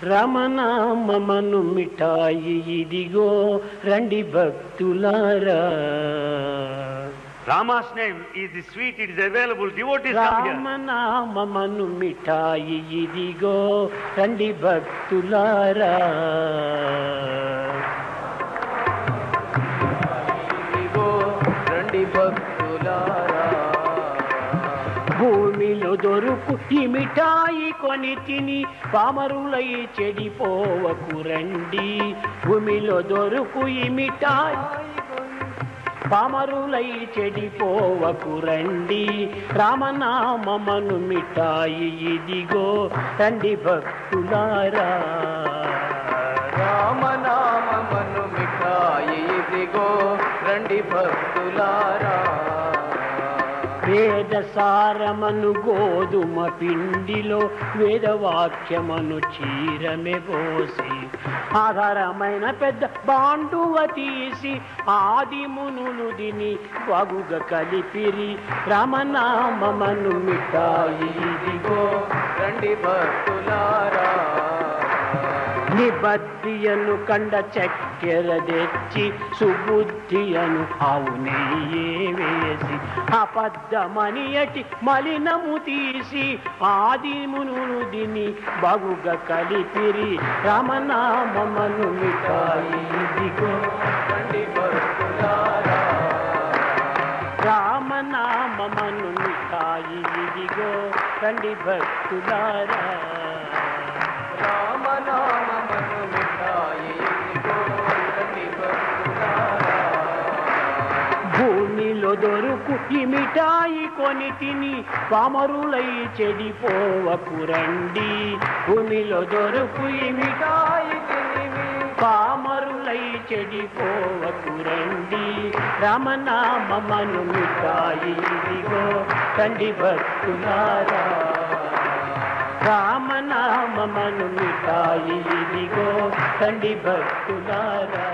రమనామమను మిఠాయి ఇదిగో రండి భక్తులారా. Rama's name is sweet, it is available. Devotees come here. రామనామమను మిఠాయి ఇదిగో రండి భక్తులారా. ఇదిగో రండి భక్తులారా. భూమిలో దొరుకు ఈ మిఠాయి కొని తిని పామరులై చెడిపోవకు రండి. భూమిలో దొరుకు ఈ మిఠాయి పామరులై చెడిపోవకు రండి. రామనామమను మిఠాయి ఇదిగో రండి భక్తులారా. రామనామమను మిఠాయి ఇదిగో రండి భక్తులారా. వేదసారమను గోధుమ పిండిలో వేదవాక్యమను చీరమె పోసి ఆధారమైన పెద్ద బాండువ తీసి ఆదిమునులు దిని వగుగ కలిపిరి. రామనామమను మిఠాయి ఇదిగో రండి భక్తులారా. నిబద్ధియను కండ చక్కెర తెచ్చి సుబుద్ధియను ఆవు నెయ్యే వేసి అబద్ధమని అటి మలినము తీసి ఆదిమునులు దిని బగుగ కలిపిరి. రామనామమను మిఠాయి ఇదిగో రండి భక్తులారా. రామనామమను మిఠాయి ఇదిగో రండి భక్తులారా. రామనామమను మిఠాయి ఇదిగో రండి భక్తులారా. భూమిలో దొరుకు ఈ మిఠాయి కొని తిని పామరులై చెడిపోవకు రండి. భూమిలో దొరుకు ఈ మిఠాయి తిని పామరులై చెడిపోవకు రండి. రామనామమను మిఠాయి ఇదిగో రండి భక్తులారా. రామనామమను మిఠాయి ఇదిగో రండి భక్తులారా.